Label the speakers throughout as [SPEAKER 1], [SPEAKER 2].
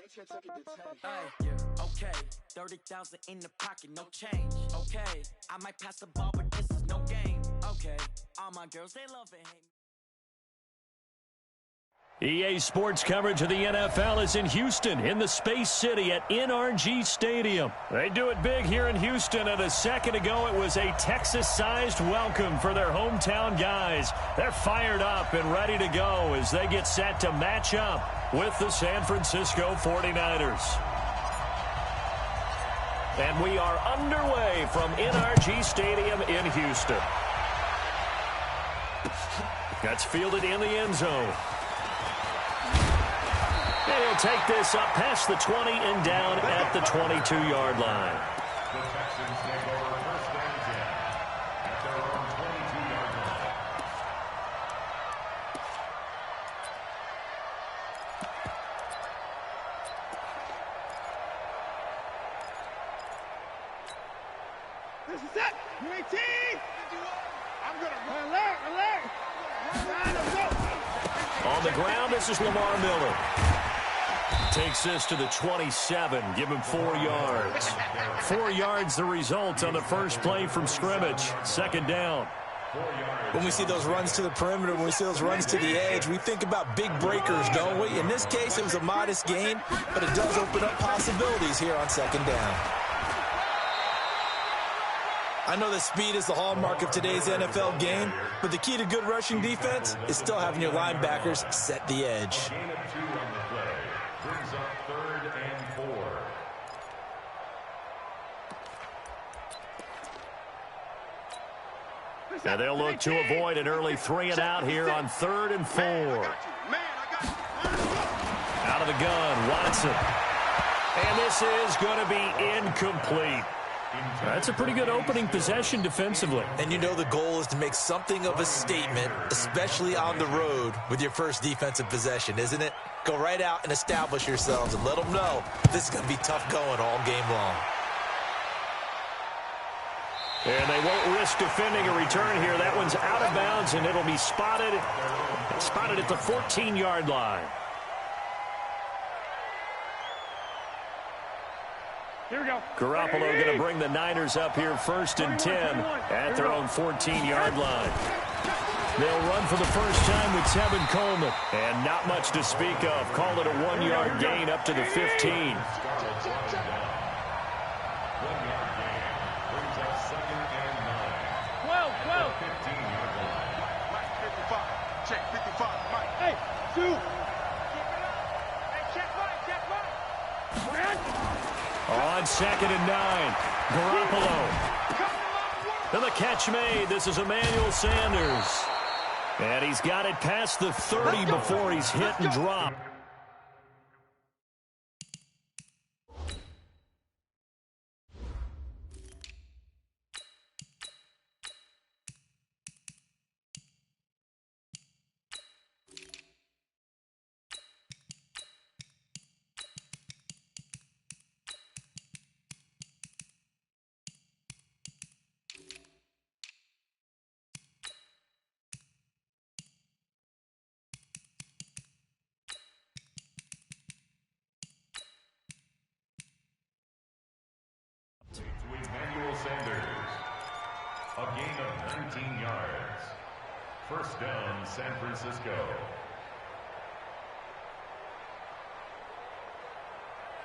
[SPEAKER 1] Okay, 30,000 in the pocket, no change. Okay, I might pass the ball, but this is no game. Okay, all my girls, they love it.
[SPEAKER 2] EA Sports coverage of the NFL is in Houston, in the Space City at NRG Stadium. They do it big here in Houston, and a second ago it was a Texas-sized welcome for their hometown guys. They're fired up and ready to go as they get set to match up with the San Francisco 49ers. And we are underway from NRG Stadium in Houston. That's fielded in the end zone. And he'll take this up past the 20 and down at the 22-yard line.
[SPEAKER 3] The Texans take over first and 10 at their own 22-yard line.
[SPEAKER 4] This is it. UAT. I'm going to alert.
[SPEAKER 2] On the ground, this is Lamar Miller. Takes this to the 27, give him 4 yards. 4 yards the result on the first play from scrimmage. Second down.
[SPEAKER 5] When we see those runs to the perimeter, when we see those runs to the edge, we think about big breakers, don't we? In this case, it was a modest gain, but it does open up possibilities here on second down. I know that speed is the hallmark of today's NFL game, but the key to good rushing defense is still having your linebackers set the edge.
[SPEAKER 3] Gain of 2 on the play. Brings up 3rd and 4.
[SPEAKER 2] Now they'll look to avoid an early 3 and out here on 3rd and 4. Out of the gun, Watson. And this is going to be incomplete. That's a pretty good opening possession defensively.
[SPEAKER 5] And you know the goal is to make something of a statement, especially on the road with your first defensive possession, isn't it? Go right out and establish yourselves and let them know this is going to be tough going all game long.
[SPEAKER 2] And they won't risk defending a return here. That one's out of bounds, and it'll be spotted at the 14-yard line.
[SPEAKER 4] Here we go.
[SPEAKER 2] Garoppolo going to bring the Niners up here 1st and 10 at their own 14-yard line. They'll run for the first time with Tevin Coleman. And not much to speak of. Call it a 1-yard gain up to the 15. On 2nd and 9, Garoppolo. And the catch made. This is Emmanuel Sanders. And he's got it past the 30 before he's hit and dropped.
[SPEAKER 3] A gain of 19 yards. First down, San Francisco.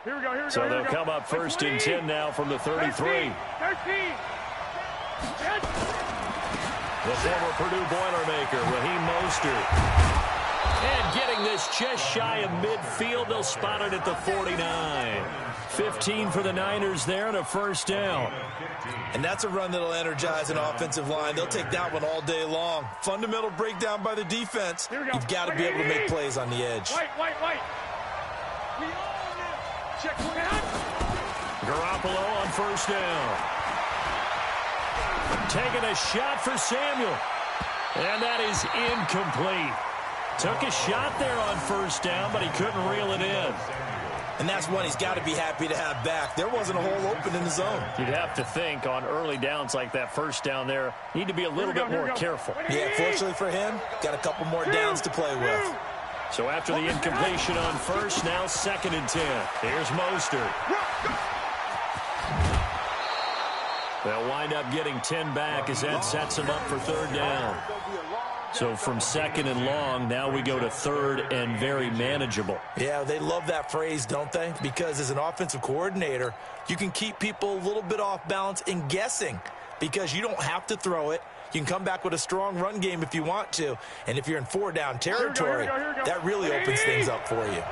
[SPEAKER 4] Here we go.
[SPEAKER 2] So they'll come up 1st and 10 now from the 33.
[SPEAKER 4] 13.
[SPEAKER 2] The former Purdue Boilermaker, Raheem Mostert. And getting this just shy of midfield, they'll spot it at the 49. 15 for the Niners there and a first down.
[SPEAKER 5] And that's a run that'll energize an offensive line. They'll take that one all day long. Fundamental breakdown by the defense. You've got to be able to make plays on the edge.
[SPEAKER 4] White. Check one out.
[SPEAKER 2] Garoppolo on first down. Taking a shot for Samuel. And that is incomplete. Took a shot there on first down, but he couldn't reel it in.
[SPEAKER 5] And that's one he's got to be happy to have back. There wasn't a hole open in the zone.
[SPEAKER 2] You'd have to think on early downs like that first down there, need to be a little bit more careful.
[SPEAKER 5] Yeah, fortunately for him, got a couple more downs to play with.
[SPEAKER 2] So after the incompletion on first, now 2nd and 10. Here's Mostert. They'll wind up getting 10 back as that sets them up for 3rd down. So from 2nd and long, now we go to 3rd and very manageable.
[SPEAKER 5] Yeah, they love that phrase, don't they? Because as an offensive coordinator, you can keep people a little bit off balance and guessing because you don't have to throw it. You can come back with a strong run game if you want to. And if you're in 4-down territory, that really opens things up for you.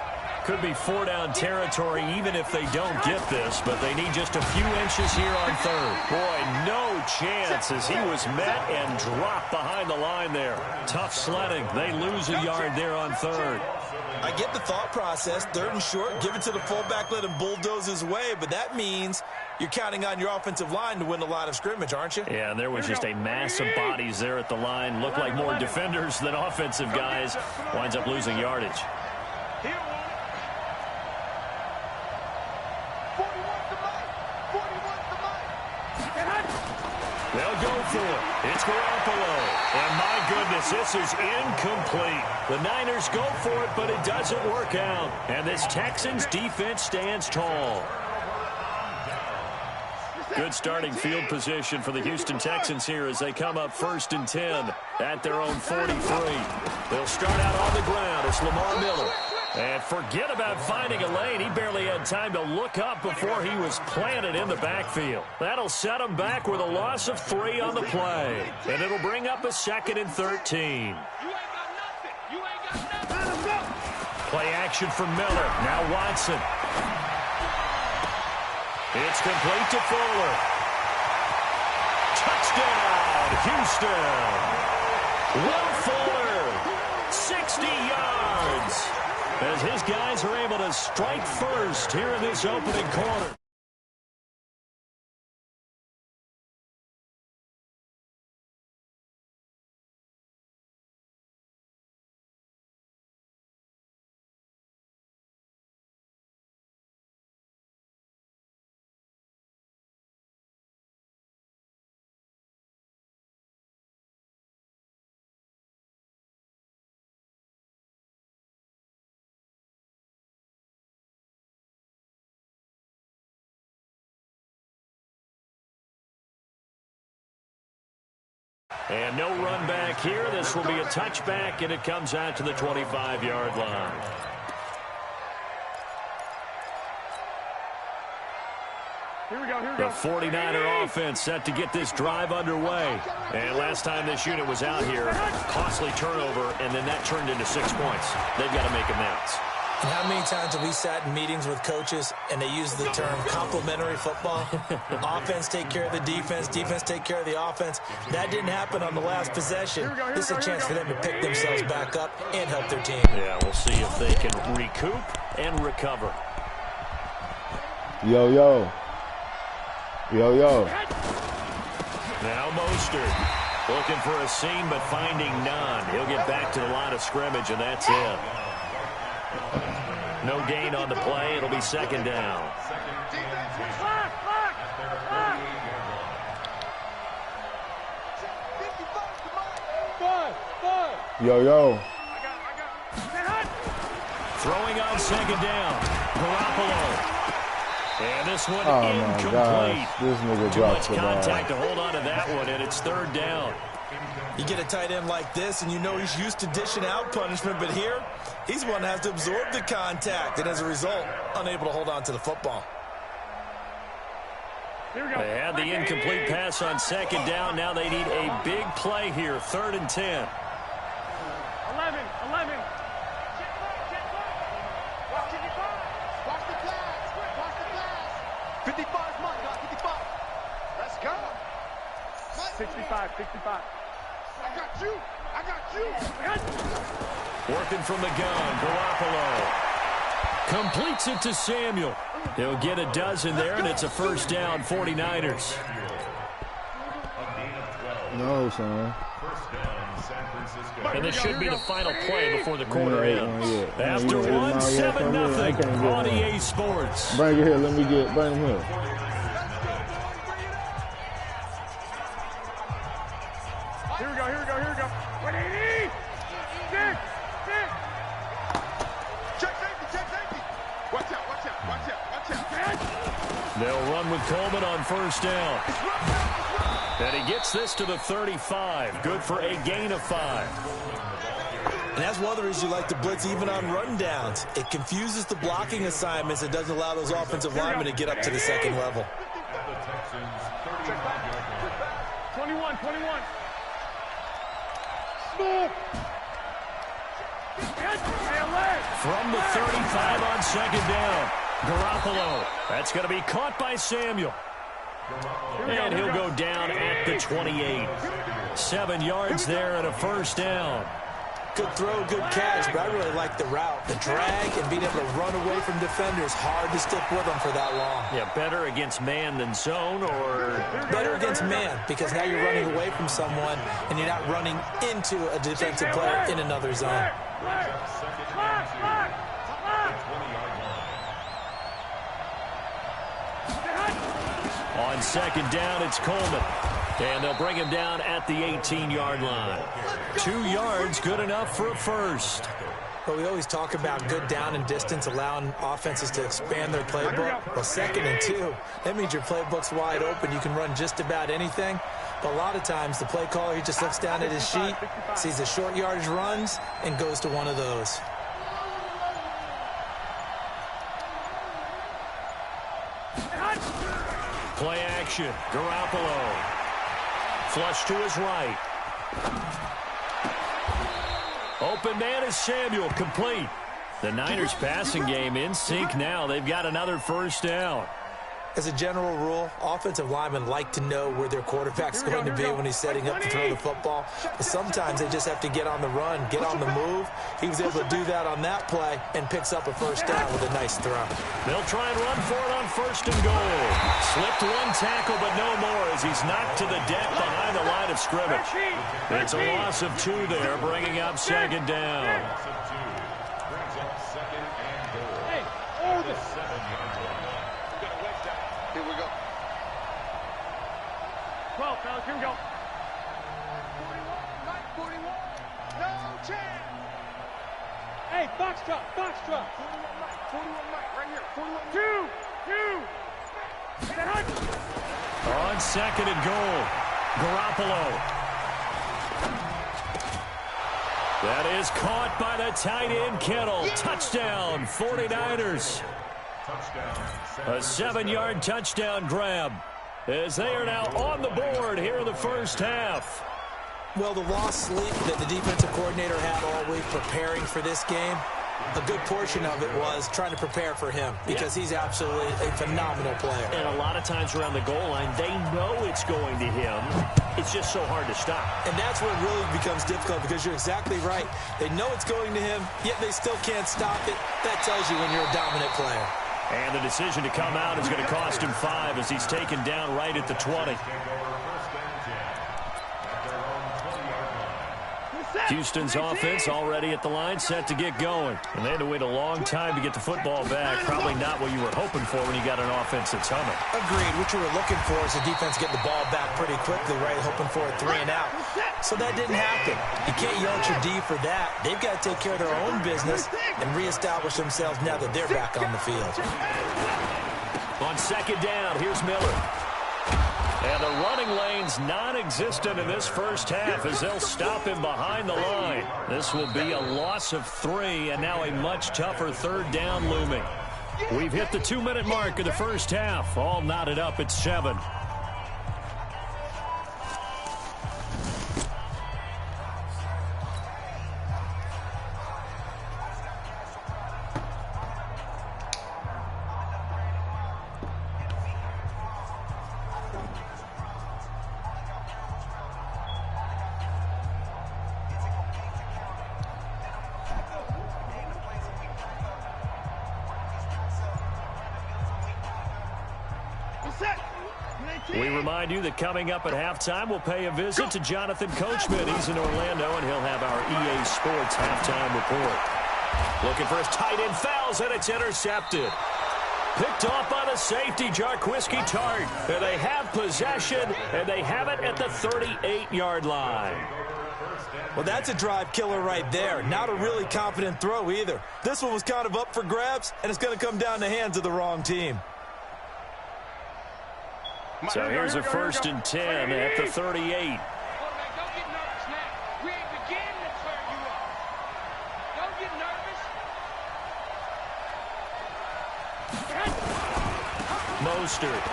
[SPEAKER 2] Could be 4-down territory even if they don't get this, but they need just a few inches here on 3rd. Boy, no chance as he was met and dropped behind the line there. Tough sledding. They lose a yard there on 3rd.
[SPEAKER 5] I get the thought process. 3rd and short, give it to the fullback, let him bulldoze his way, but that means you're counting on your offensive line to win the line of scrimmage, aren't you?
[SPEAKER 2] Yeah, there was just a mass of bodies there at the line. Looked like more defenders than offensive guys. Winds up losing yardage. They'll go for it. It's Garoppolo. And my goodness, this is incomplete. The Niners go for it, but it doesn't work out. And this Texans defense stands tall. Good starting field position for the Houston Texans here as they come up 1st and 10 at their own 43. They'll start out on the ground. It's Lamar Miller. And forget about finding a lane. He barely had time to look up before he was planted in the backfield. That'll set him back with a loss of 3 on the play. And it'll bring up a 2nd and 13. Play action from Miller. Now Watson. It's complete to Fuller. Touchdown, Houston. Will Fuller, 60 yards. As his guys are able to strike first here in this opening quarter. And no run back here. This will be a touchback, and it comes out to the 25-yard line. The 49er offense set to get this drive underway. And last time this unit was out here, costly turnover, and then that turned into 6 points. They've got to make amends.
[SPEAKER 5] And how many times have we sat in meetings with coaches and they use the term complementary football? Offense take care of the defense, defense take care of the offense. That didn't happen on the last possession. This is a chance for them to pick themselves back up and help their team.
[SPEAKER 2] Yeah, we'll see if they can recoup and recover.
[SPEAKER 6] Yo, yo. Yo, yo.
[SPEAKER 2] Now Mostert looking for a seam but finding none. He'll get back to the line of scrimmage, and that's it. No gain on the play. It'll be 2nd down.
[SPEAKER 6] Yo, yo.
[SPEAKER 2] Throwing on 2nd down. Garoppolo. And this one incomplete.
[SPEAKER 6] My gosh. This nigga
[SPEAKER 2] Too much
[SPEAKER 6] dropped the
[SPEAKER 2] contact
[SPEAKER 6] ball.
[SPEAKER 2] to hold on to that one, and it's 3rd down.
[SPEAKER 5] You get a tight end like this, and you know he's used to dishing out punishment, but here, he's one that has to absorb the contact, and as a result, unable to hold on to the football.
[SPEAKER 2] They had the incomplete pass on 2nd down. Now they need a big play here, 3rd and 10.
[SPEAKER 4] 11. Watch the pass. 55 money, 55. Let's go. 65. I got you.
[SPEAKER 2] Working from the gun, Garoppolo. Completes it to Samuel. He'll get a dozen there, and it's a 1st down, 49ers.
[SPEAKER 6] No, son.
[SPEAKER 2] And this should be the final play before the quarter ends. After one, 7-0 on EA Sports.
[SPEAKER 6] Bring it here. Bring him here.
[SPEAKER 4] Here we go. 180. 6.
[SPEAKER 2] They'll run with Coleman on first down. And he gets this to the 35. Good for a gain of 5.
[SPEAKER 5] And that's one of the reasons you like to blitz even on run downs. It confuses the blocking assignments. It doesn't allow those offensive linemen to get up to the second level.
[SPEAKER 4] 21.
[SPEAKER 2] From the 35 on second down. Garoppolo. That's going to be caught by Samuel. And he'll go down at the 28. 7 yards there and a first down.
[SPEAKER 5] Good throw, good catch, but I really like the route. The drag and being able to run away from defenders. Hard to stick with them for that long.
[SPEAKER 2] Yeah, better against man than zone, or?
[SPEAKER 5] Better against man, because now you're running away from someone and you're not running into a defensive player in another zone.
[SPEAKER 2] On second down, it's Coleman. And they'll bring him down at the 18-yard line. 2 yards, good enough for a first.
[SPEAKER 5] But we always talk about good down and distance, allowing offenses to expand their playbook. Well, 2nd and 2, that means your playbook's wide open. You can run just about anything. But a lot of times, the play caller, he just looks down at his sheet, sees the short yardage runs, and goes to one of those.
[SPEAKER 2] Play action, Garoppolo. Flush to his right. Open man is Samuel, complete. The Niners passing game in sync now. They've got another first down.
[SPEAKER 5] As a general rule, offensive linemen like to know where their quarterback's going to be when he's setting up to throw the football. But sometimes they just have to get on the run, get on the move. He was able to do that on that play and picks up a first down with a nice throw.
[SPEAKER 2] They'll try and run for it on first and goal. Slipped one tackle, but no more as he's knocked to the deck behind the line of scrimmage. It's a loss of 2 there, bringing up second down.
[SPEAKER 4] Hey, hold it. Here we go. 12, fellas, here we go. 41. No chance. Hey, box truck. 41 Mike, right here. 41. 2.
[SPEAKER 2] On second and goal, Garoppolo. That is caught by the tight end, Kittle. Touchdown, 49ers. A 7-yard touchdown grab as they are now on the board here in the first half.
[SPEAKER 5] Well, the lost sleep that the defensive coordinator had all week preparing for this game, a good portion of it was trying to prepare for him because he's absolutely a phenomenal player.
[SPEAKER 2] And a lot of times around the goal line, they know it's going to him. It's just so hard to stop.
[SPEAKER 5] And that's where it really becomes difficult because you're exactly right. They know it's going to him, yet they still can't stop it. That tells you when you're a dominant player.
[SPEAKER 2] And the decision to come out is going to cost him 5 as he's taken down right at the 20. Houston's offense already at the line, set to get going. And they had to wait a long time to get the football back. Probably not what you were hoping for when you got an offense that's humming.
[SPEAKER 5] Agreed. What you were looking for is the defense getting the ball back pretty quickly, right? Hoping for a 3 and out. So that didn't happen. You can't yell at your D for that. They've got to take care of their own business and reestablish themselves now that they're back on the field.
[SPEAKER 2] On second down, here's Miller. And the running lane's non-existent in this first half as they'll stop him behind the line. This will be a loss of 3 and now a much tougher third down looming. We've hit the 2-minute mark of the first half. All knotted up at 7. We remind you that coming up at halftime, we'll pay a visit to Jonathan Coachman. He's in Orlando, and he'll have our EA Sports halftime report. Looking for his tight end, fouls, and it's intercepted. Picked off by the safety, Jarquiski Tart. And they have possession, and they have it at the 38-yard line.
[SPEAKER 5] Well, that's a drive killer right there. Not a really confident throw either. This one was kind of up for grabs, and it's going to come down the hands of the wrong team.
[SPEAKER 2] So here's a 1st and 10 at the 38.
[SPEAKER 4] Don't get nervous now. We ain't beginning to turn you up. Don't get nervous.
[SPEAKER 2] Mostert.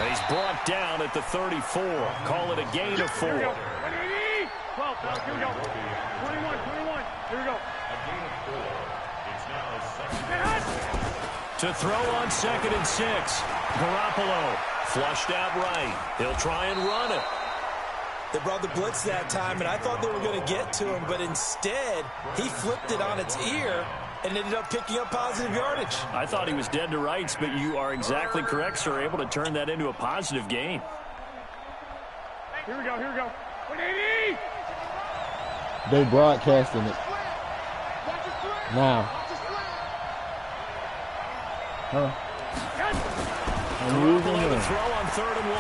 [SPEAKER 2] He's brought down at the 34. Call it a gain of 4.
[SPEAKER 4] 12, fellas, here we go. 21. Here we go.
[SPEAKER 3] A gain of 4. It's now 2nd.
[SPEAKER 2] To throw on 2nd and 6. Garoppolo flushed out right. He'll try and run it.
[SPEAKER 5] They brought the blitz that time, and I thought they were going to get to him, but instead, he flipped it on its ear and ended up picking up positive yardage.
[SPEAKER 2] I thought he was dead to rights, but you are exactly correct, sir. Able to turn that into a positive gain.
[SPEAKER 4] Here we go. 180.
[SPEAKER 6] They broadcasting it now. Huh? I'm losing
[SPEAKER 2] Garoppolo to
[SPEAKER 6] them.
[SPEAKER 2] throw on 3rd and 1.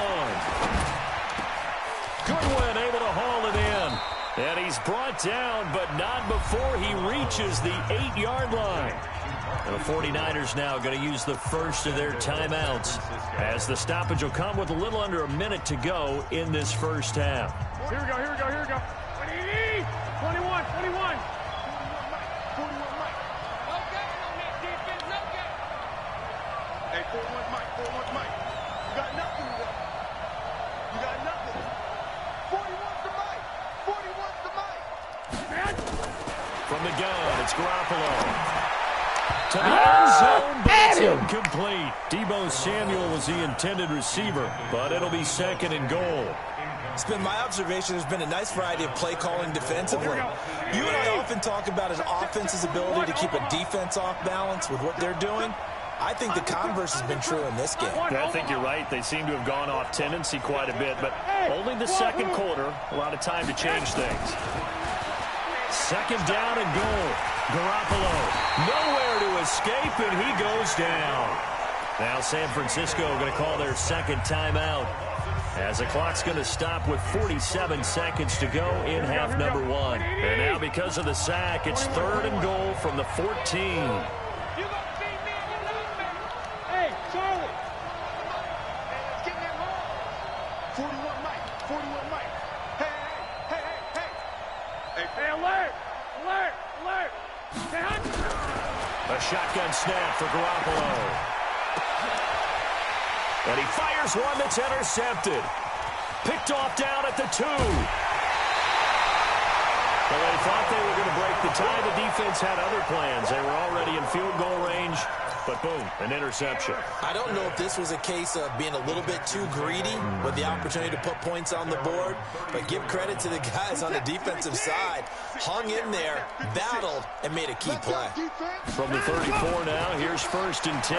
[SPEAKER 2] Goodwin able to haul it in. And he's brought down, but not before he reaches the 8-yard line. And the 49ers now going to use the first of their timeouts, as the stoppage will come with a little under a minute to go in this first half.
[SPEAKER 4] Here we go. 180. 21. 41 Mike. No game on that defense. No game. Hey, 41 Mike. You got nothing to do. You got nothing. 41's the Mike. 41's the Mike.
[SPEAKER 2] From the gun, it's Garoppolo. To the end zone, but it's incomplete. Deebo Samuel was the intended receiver, but it'll be 2nd and goal.
[SPEAKER 5] It's been my observation there's been a nice variety of play calling defensively. You and I often talk about an offense's ability to keep a defense off balance with what they're doing. I think the converse has been true in this game.
[SPEAKER 2] I think you're right. They seem to have gone off tendency quite a bit, but only the 2nd quarter. A lot of time to change things. 2nd down and goal. Garoppolo nowhere to escape, and he goes down. Now San Francisco going to call their 2nd timeout, as the clock's going to stop with 47 seconds to go in half number 1. And now because of the sack, it's 3rd and goal from the 14.
[SPEAKER 4] You gonna beat me and you know me. Hey, Charlie. Hey, let's get that ball. 41 Mike. Hey, alert.
[SPEAKER 2] A shotgun snap for Garoppolo. And he fires one that's intercepted. Picked off down at the 2. Well, they thought they were going to break the tie. The defense had other plans. They were already in field goal range, but boom, an interception.
[SPEAKER 5] I don't know if this was a case of being a little bit too greedy with the opportunity to put points on the board, but give credit to the guys on the defensive side. Hung in there, battled, and made a key play.
[SPEAKER 2] From the 34 now, here's 1st and 10.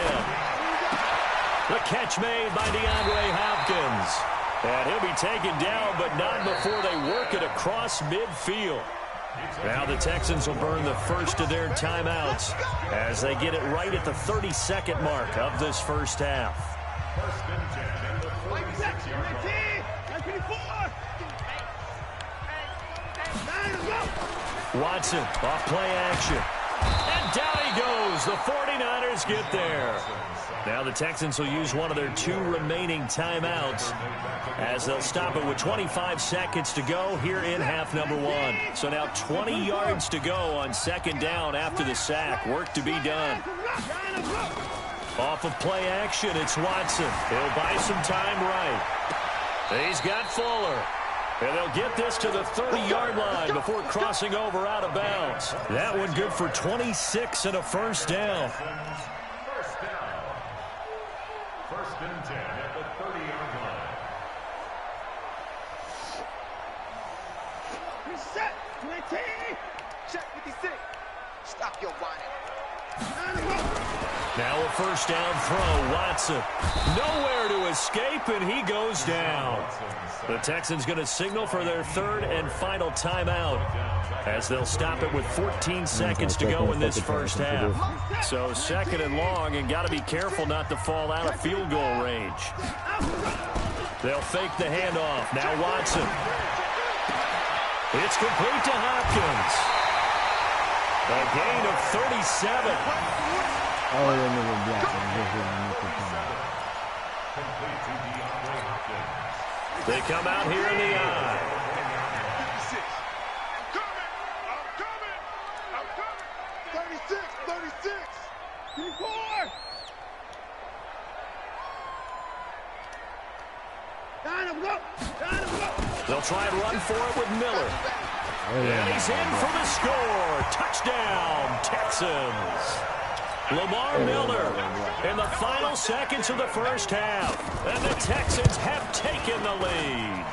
[SPEAKER 2] The catch made by DeAndre Hopkins. And he'll be taken down, but not before they work it across midfield. Now the Texans will burn the first of their timeouts as they get it right at the 32nd mark of this first half.
[SPEAKER 3] 1st and 10 at the 46-yard line.
[SPEAKER 2] Watson off play action. And down he goes. The 49ers get there. Now the Texans will use one of their 2 remaining timeouts, as they'll stop it with 25 seconds to go here in half number 1. So now 20 yards to go on 2nd down after the sack. Work to be done. Off of play action, it's Watson. He'll buy some time right. He's got Fuller. And they'll get this to the 30-yard line before crossing over out of bounds. That one good for 26 and a first down.
[SPEAKER 3] 1st and 10 at the 30-yard line.
[SPEAKER 4] Reset. 20. Check 56. Stop your whining.
[SPEAKER 2] Now a first down throw. Watson nowhere to escape, and he goes down. The Texans going to signal for their 3rd and final timeout, as they'll stop it with 14 seconds to go in this first half. So 2nd and long, and got to be careful not to fall out of field goal range. They'll fake the handoff. Now Watson. It's complete to Hopkins. A gain of 37. They come out here in the eye.
[SPEAKER 4] I'm coming. 36. Keep going.
[SPEAKER 2] They'll try and run for it with Miller. And he's in for the score. Touchdown, Texans. Lamar Miller in the final seconds of the first half. And the Texans have taken the lead.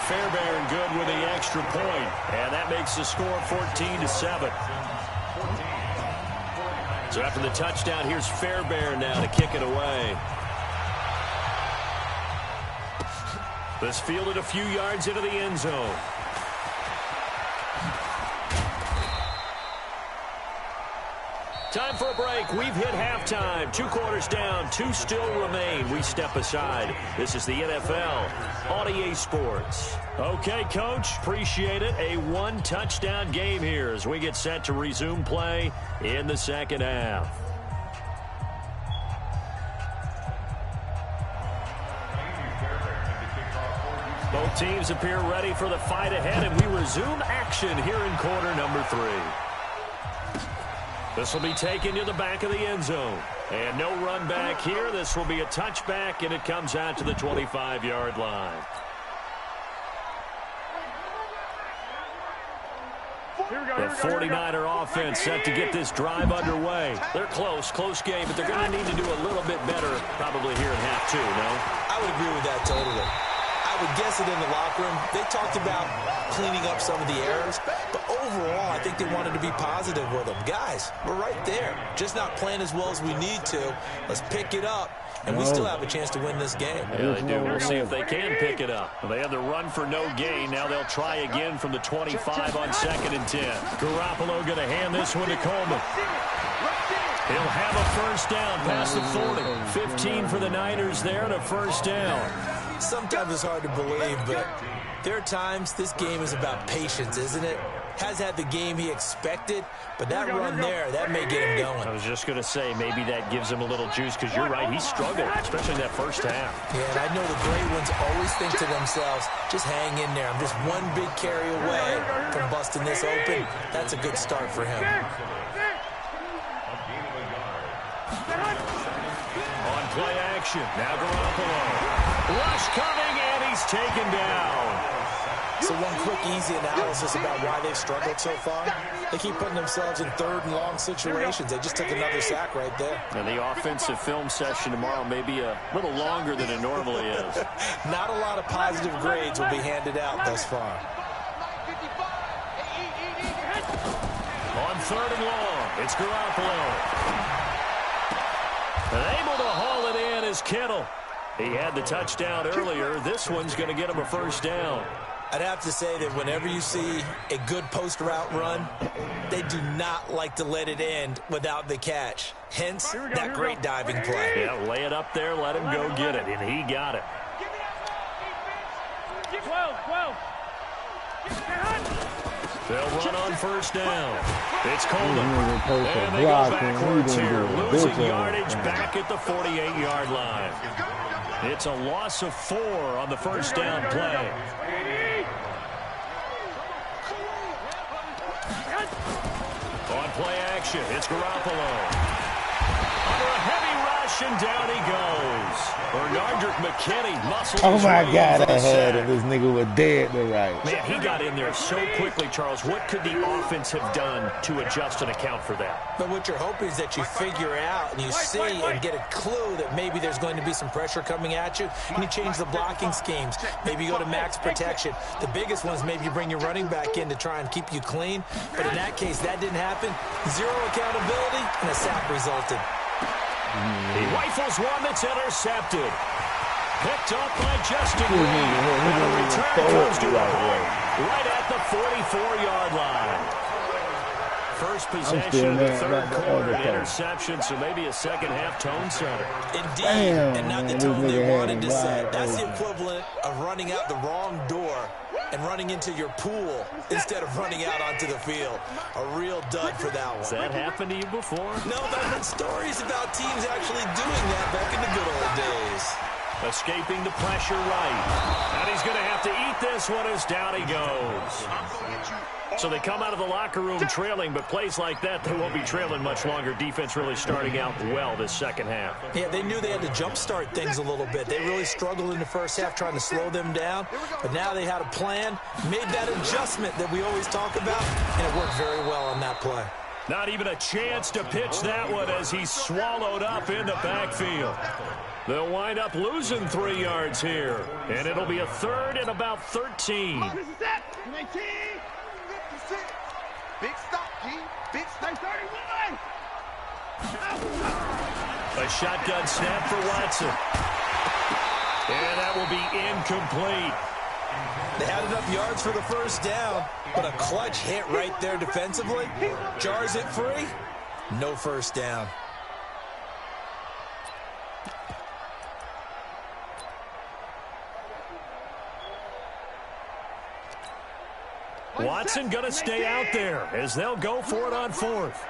[SPEAKER 2] Fairbairn good with the extra point. And that makes the score 14-7. So after the touchdown, here's Fairbairn now to kick it away. This fielded a few yards into the end zone. Time for a break. We've hit halftime. 2 quarters down. 2 still remain. We step aside. This is the NFL on EA Sports. Okay, Coach. Appreciate it. A 1-touchdown game here as we get set to resume play in the second half. Both teams appear ready for the fight ahead, and we resume action here in quarter number 3. This will be taken to the back of the end zone. And no run back here. This will be a touchback, and it comes out to the 25-yard line. The 49er offense set to get this drive underway. They're close game, but they're going to need to do a little bit better probably here in half 2, no?
[SPEAKER 5] I would agree with that totally. I would guess it in the locker room. They talked about cleaning up some of the errors, but overall, I think they wanted to be positive with them. Guys, we're right there. Just not playing as well as we need to. Let's pick it up, and we still have a chance to win this game.
[SPEAKER 2] Yeah, they do. We'll see if they can pick it up. Well, they had the run for no gain. Now they'll try again from the 25 on 2nd and 10. Garoppolo going to hand this one to Coleman. He'll have a first down past the 40. 15 for the Niners there and a first down.
[SPEAKER 5] Sometimes it's hard to believe, but there are times this game is about patience, isn't it? Has had the game he expected, but that run there, that may get him going.
[SPEAKER 2] I was just going to say, maybe that gives him a little juice, because you're right, he struggled, especially in that first half.
[SPEAKER 5] Yeah, and I know the great ones always think to themselves, just hang in there. I'm just one big carry away from busting this open. That's a good start for him.
[SPEAKER 2] On play action, now Garoppolo. Rush coming, and he's taken down.
[SPEAKER 5] So one quick, easy analysis about why they've struggled so far. They keep putting themselves in 3rd and long situations. They just took another sack right there.
[SPEAKER 2] And the offensive film session tomorrow may be a little longer than it normally is.
[SPEAKER 5] Not a lot of positive grades will be handed out thus far.
[SPEAKER 2] On 3rd and long, it's Garoppolo. And able to haul it in is Kittle. He had the touchdown earlier. This one's going to get him a first down.
[SPEAKER 5] I'd have to say that whenever you see a good post route run, they do not like to let it end without the catch. Hence, that great diving play.
[SPEAKER 2] Yeah, lay it up there, let him go get it, and he got it.
[SPEAKER 4] 12.
[SPEAKER 2] They'll run on first down. It's Coleman. And they go backwards here, losing yardage back at the 48-yard line. It's a loss of 4 on the first down play. On play action, it's Garoppolo. Under a heavy rush, and down he goes. Bernardrick McKinney muscled
[SPEAKER 6] Oh
[SPEAKER 2] his
[SPEAKER 6] my
[SPEAKER 2] way
[SPEAKER 6] God,
[SPEAKER 2] in for
[SPEAKER 6] I
[SPEAKER 2] the
[SPEAKER 6] had
[SPEAKER 2] sack.
[SPEAKER 6] him. This nigga was dead to right.
[SPEAKER 2] Man, he got in there so quickly, Charles. What could the offense have done to adjust and account for that?
[SPEAKER 5] But what you're hoping is that you figure out and you see and get a clue that maybe there's going to be some pressure coming at you, and you change the blocking schemes. Maybe you go to max protection. The biggest ones, maybe you bring your running back in to try and keep you clean. But in that case, that didn't happen. 0 accountability, and a sack resulted.
[SPEAKER 2] He rifles one that's intercepted. Picked up by Justin Reed. And the return comes to a halt right at the 44-yard line. First possession of the third quarter, an interception, so maybe a second-half tone setter.
[SPEAKER 5] Indeed, and not the tone they wanted to set. That's the equivalent of running out the wrong door and running into your pool instead of running out onto the field. A real dud for that one.
[SPEAKER 2] Has that happened to you before?
[SPEAKER 5] No, but I've heard stories about teams actually doing that back in the good old days.
[SPEAKER 2] Escaping the pressure right. And he's going to have to eat this one as down he goes. So they come out of the locker room trailing, but plays like that, they won't be trailing much longer. Defense really starting out well this second half.
[SPEAKER 5] Yeah, they knew they had to jumpstart things a little bit. They really struggled in the first half trying to slow them down, but now they had a plan, made that adjustment that we always talk about, and it worked very well on that play.
[SPEAKER 2] Not even a chance to pitch that one as he's swallowed up in the backfield. They'll wind up losing 3 yards here, and it'll be a third and about 13.
[SPEAKER 4] Big stop, G. Big stop. 31.
[SPEAKER 2] A shotgun snap for Watson. And that will be incomplete.
[SPEAKER 5] They had enough yards for the first down, but a clutch hit right there defensively. Jars it free. No first down.
[SPEAKER 2] Watson going to stay out there as they'll go for it on fourth.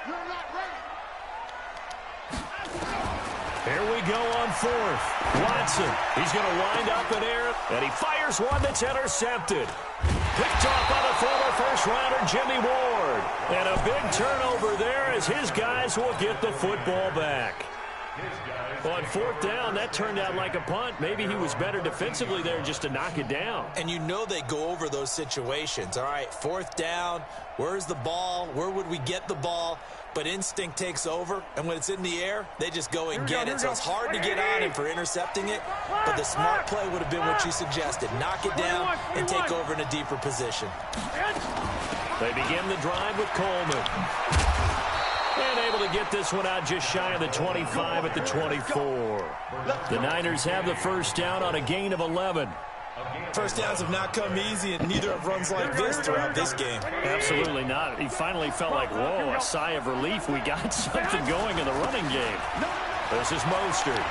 [SPEAKER 2] Here we go on fourth. Watson, he's going to wind up in air, and he fires one that's intercepted. Picked off by the former first-rounder Jimmy Ward. And a big turnover there as his guys will get the football back. On fourth down, that turned out like a punt. Maybe he was better defensively there just to knock it down.
[SPEAKER 5] And you know they go over those situations. All right, fourth down, where's the ball? Where would we get the ball? But instinct takes over, and when it's in the air, they just go and get it. So it's hard to get on him for intercepting it, but the smart play would have been what you suggested. Knock it down and take over in a deeper position.
[SPEAKER 2] They begin the drive with Coleman. And able to get this one out just shy of the 25 at the 24. The Niners have the first down on a gain of 11.
[SPEAKER 5] First downs have not come easy, and neither have runs like this throughout this game.
[SPEAKER 2] Absolutely not. He finally felt like, whoa, a sigh of relief. We got something going in the running game. This is Mostert.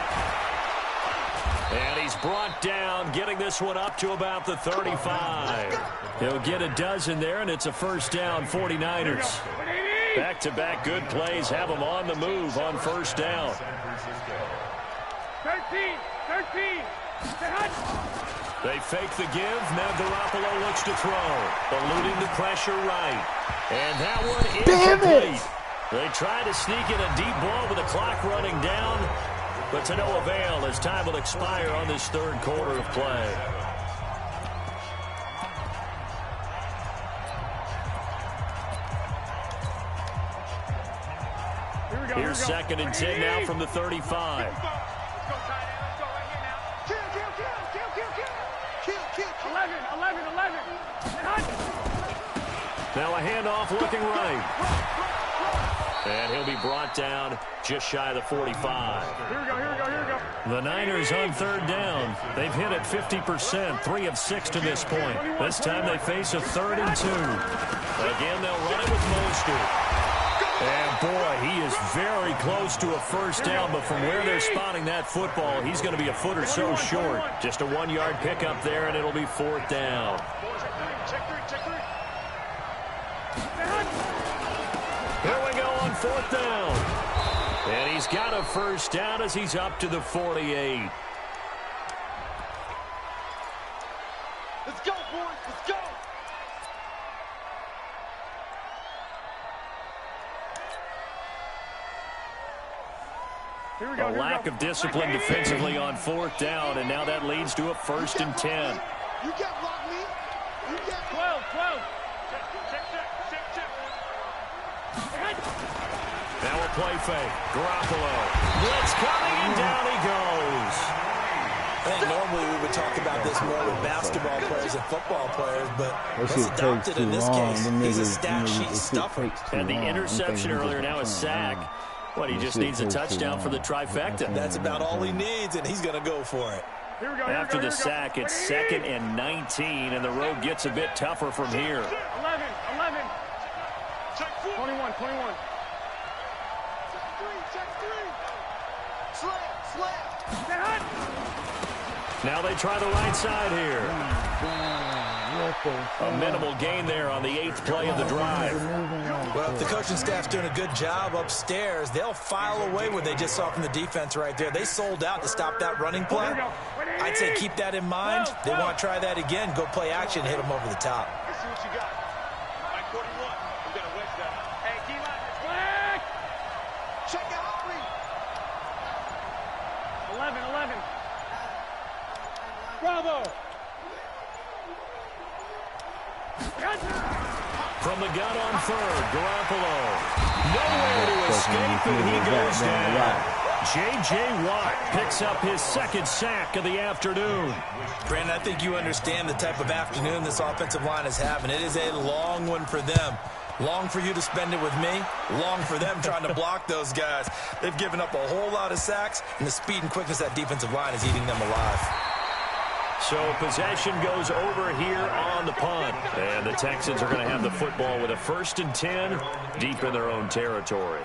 [SPEAKER 2] And he's brought down, getting this one up to about the 35. He'll get a dozen there, and it's a first down, 49ers. Back-to-back good plays have them on the move on first down.
[SPEAKER 4] 13.
[SPEAKER 2] They fake the give. Now Garoppolo looks to throw. Eluding the pressure right. And that one incomplete. They try to sneak in a deep ball with the clock running down, but to no avail as time will expire on this third quarter of play. Here's second and 10 now from the 35. Now a handoff looking right. And he'll be brought down just shy of the 45.
[SPEAKER 4] Here we go.
[SPEAKER 2] The Niners on third down. They've hit it 50%, 3 of 6 to this point. This time they face a 3rd and 2. Again, they'll run it with Mostert. And, boy, he is very close to a first down, but from where they're spotting that football, he's going to be a foot or so short. Just a 1-yard pickup there, and it'll be 4th down. Here we go on 4th down. And he's got a first down as he's up to the 48.
[SPEAKER 4] Let's go, boys. Let's go.
[SPEAKER 2] A lack of discipline defensively on 4th down, and now that leads to a 1st and 10.
[SPEAKER 4] You got block me. You got 12. Check.
[SPEAKER 2] Now a play fake. Garoppolo. Blitz coming, and down he goes.
[SPEAKER 5] I think normally we would talk about this more with basketball players and football players, but it's adopted in this case. He's a stat sheet stuffer.
[SPEAKER 2] And the interception earlier, now a sack. What, he just needs a touchdown for the trifecta.
[SPEAKER 5] That's about all he needs, and he's going to go for it.
[SPEAKER 2] After the sack, it's 2nd and 19, and the road gets a bit tougher from here.
[SPEAKER 4] 11. 21, 21. Check three. Slap.
[SPEAKER 2] Now they try the right side here. A minimal gain there on the 8th play of the drive.
[SPEAKER 5] Well, if the coaching staff's doing a good job upstairs, they'll file away what they just saw from the defense right there. They sold out to stop that running play. I'd say keep that in mind. They want to try that again. Go play action and hit them over the top.
[SPEAKER 4] Let's see what you got. Mike 41. We got to wedge that. Hey, D-line, flag! Check out 11. Bravo!
[SPEAKER 2] From the gun on third, Garoppolo. Nowhere to escape, and he goes down. J.J. Watt picks up his 2nd sack of the afternoon.
[SPEAKER 5] Brandon, I think you understand the type of afternoon this offensive line is having. It is a long one for them. Long for you to spend it with me. Long for them trying to block those guys. They've given up a whole lot of sacks, and the speed and quickness of that defensive line is eating them alive.
[SPEAKER 2] So possession goes over here on the punt. And the Texans are going to have the football with a 1st and 10 deep in their own territory.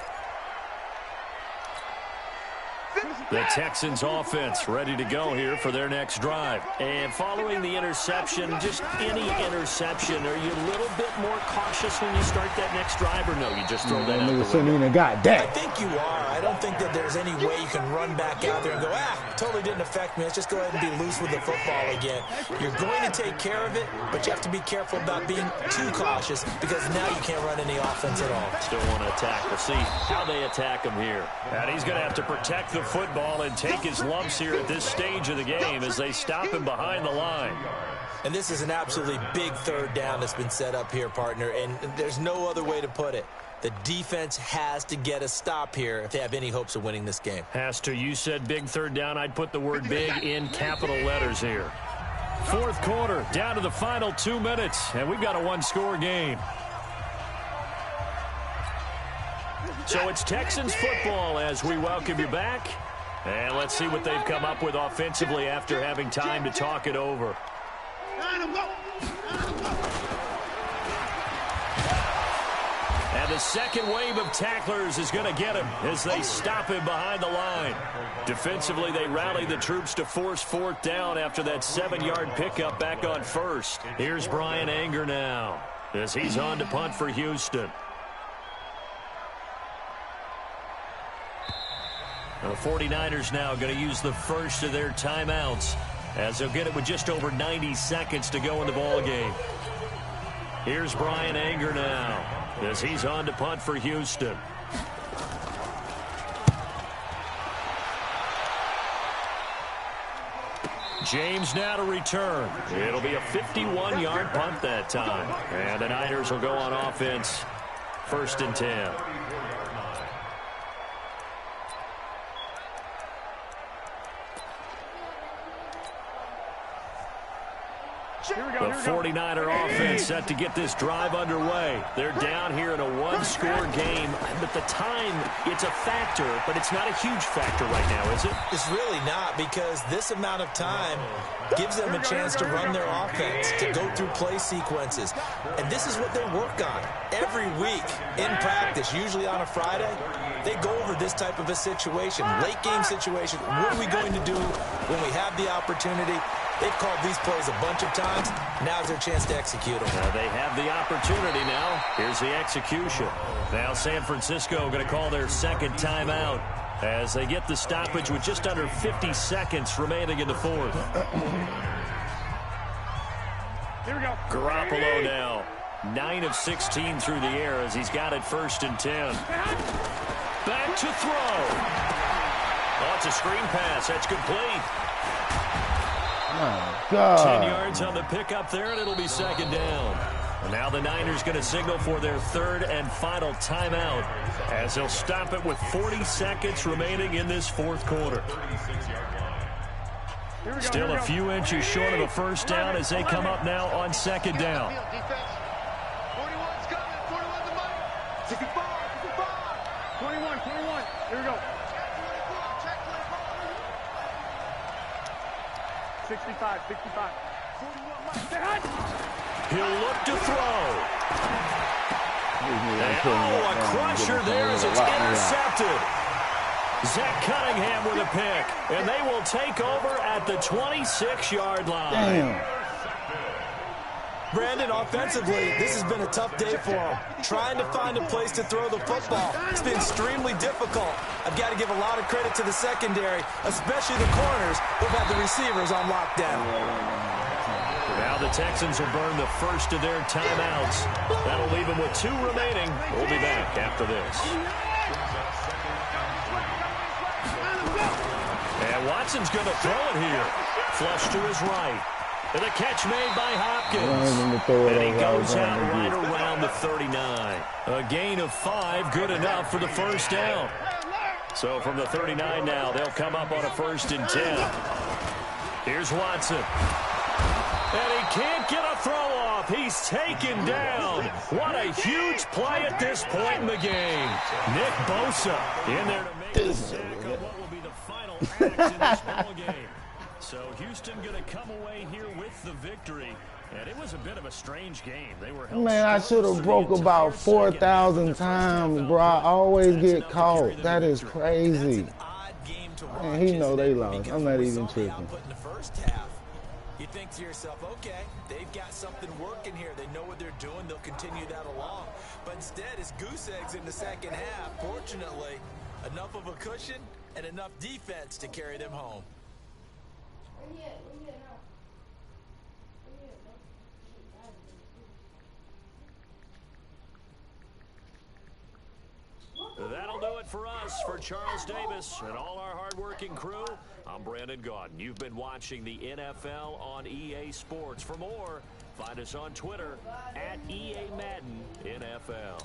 [SPEAKER 2] The Texans offense ready to go here for their next drive. And following the interception, just any interception, are you a little bit more cautious when you start that next drive, or no? You just throw that out the window?
[SPEAKER 5] I think you are. I don't think that there's any way you can run back out there and go, totally didn't affect me. Let's just go ahead and be loose with the football again. You're going to take care of it, but you have to be careful about being too cautious because now you can't run any offense at all.
[SPEAKER 2] Still want to attack. We'll see how they attack him here. And he's going to have to protect the football and take his lumps here at this stage of the game as they stop him behind the line.
[SPEAKER 5] And this is an absolutely big 3rd down that's been set up here, partner, and there's no other way to put it. The defense has to get a stop here if they have any hopes of winning this game.
[SPEAKER 2] Has to. You said big 3rd down. I'd put the word big in capital letters here. 4th quarter, down to the final 2 minutes, and we've got a 1-score game. So it's Texans football as we welcome you back. And let's see what they've come up with offensively after having time to talk it over. And the second wave of tacklers is going to get him as they stop him behind the line. Defensively, they rallied the troops to force 4th down after that 7-yard pickup back on 1st. Here's Brian Anger now as he's on to punt for Houston. The 49ers now going to use the first of their timeouts as they'll get it with just over 90 seconds to go in the ballgame. Here's Brian Anger now as he's on to punt for Houston. James now to return. It'll be a 51-yard punt that time. And the Niners will go on offense. 1st and 10. The 49er offense set to get this drive underway. They're down here in a 1-score game, but the time, it's a factor, but it's not a huge factor right now, is it?
[SPEAKER 5] It's really not, because this amount of time gives them a chance to run their offense, to go through play sequences. And this is what they work on every week in practice, usually on a Friday. They go over this type of a situation, late game situation. What are we going to do when we have the opportunity? They've called these plays a bunch of times. Now's their chance to execute them.
[SPEAKER 2] They have the opportunity now. Here's the execution. Now San Francisco going to call their 2nd timeout as they get the stoppage with just under 50 seconds remaining in the 4th.
[SPEAKER 4] Here we go.
[SPEAKER 2] Garoppolo now. 9 of 16 through the air as he's got it 1st and 10. Back to throw. Oh, it's a screen pass. That's complete.
[SPEAKER 6] Oh, God.
[SPEAKER 2] 10 yards on the pickup there, and it'll be 2nd down. And now the Niners going to signal for their 3rd and final timeout as they'll stop it with 40 seconds remaining in this 4th quarter. Still a few inches short of a 1st down as they come up now on 2nd down.
[SPEAKER 4] 41's coming. 41's the money. 65. 21. Here we go. 65. 41.
[SPEAKER 2] He'll look to throw. a crusher there as it's intercepted. Zach Cunningham with a pick, and they will take over at the 26-yard line.
[SPEAKER 6] Damn.
[SPEAKER 5] Brandon, offensively, this has been a tough day for him. Trying to find a place to throw the football. It's been extremely difficult. I've got to give a lot of credit to the secondary, especially the corners who've had the receivers on lockdown.
[SPEAKER 2] Now the Texans will burn the first of their timeouts. That'll leave them with 2 remaining. We'll be back after this. And Watson's going to throw it here. Flush to his right. And a catch made by Hopkins. And he goes out right around the 39. A gain of 5, good enough for the first down. So from the 39 now, they'll come up on a 1st and 10. Here's Watson. And he can't get a throw off. He's taken down. What a huge play at this point in the game. Nick Bosa in there to make the sack on what will be the final act in this ball game. So Houston going to come away here with the victory. And it was a bit of a strange game. They were
[SPEAKER 6] Man, I should have broke about 4,000 times, bro. I always get caught. That is crazy. Man, he know they lost. I'm not even tripping.
[SPEAKER 5] You think to yourself, okay, they've got something working here. They know what they're doing. They'll continue that along. But instead, it's goose eggs in the second half. Fortunately, enough of a cushion and enough defense to carry them home.
[SPEAKER 2] That'll do it for us. For Charles Davis and all our hardworking crew, I'm Brandon Gaudin. You've been watching the NFL on EA Sports. For more, find us on Twitter at EA Madden NFL.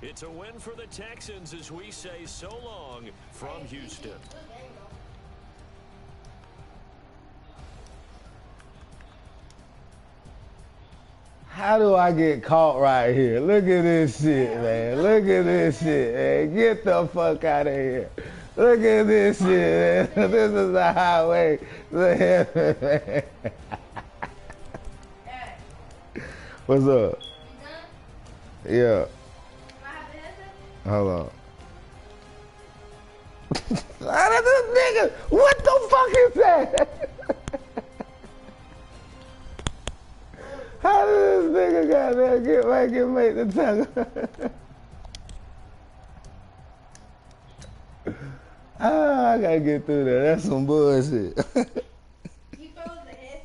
[SPEAKER 2] It's a win for the Texans as we say so long from Houston.
[SPEAKER 6] How do I get caught right here? Look at this shit, man. Look at this shit, man. Get the fuck out of here. Look at this shit, man. This is the highway to heaven, man. What's up? Yeah. Hold on. How did this nigga? What the fuck is that? How did this nigga goddamn get back and make the tackle? I gotta get through that. That's some bullshit.
[SPEAKER 7] You throw the head.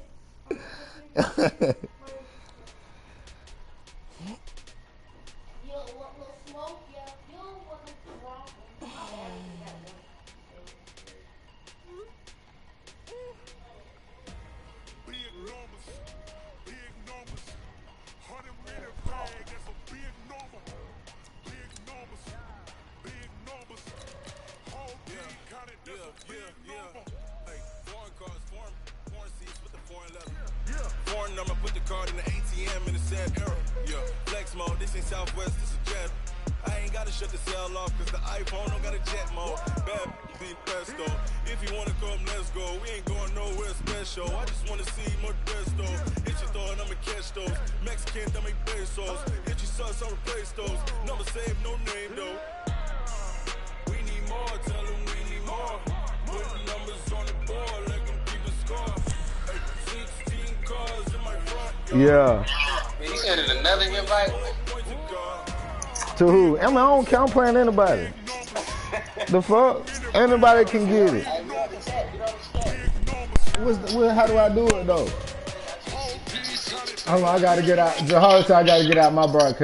[SPEAKER 7] You don't want no smoke, yeah. You don't want no smoke.
[SPEAKER 8] Foreign number, put the card in the ATM in the sad era. Yeah, flex mode, this ain't Southwest, this is jet. I ain't gotta shut the cell off, cause the iPhone don't got a jet mode. Bad be presto. If you wanna come, let's go. We ain't going nowhere special. I just wanna see more presto. Hit your thought, I'ma catch those. Mexican, I make pesos. Hit your sus, I'll replace those. Number saved, no name though. We need more, tell them we need more. Put the numbers on the board, let them keep the score. 16 cars in my front.
[SPEAKER 6] Yeah.
[SPEAKER 9] Man, you sending another invite?
[SPEAKER 6] To who? I mean, I don't count playing anybody. The fuck? Anybody can get it. How do I do it though? Hold on, I gotta get out. I gotta get out my broadcast.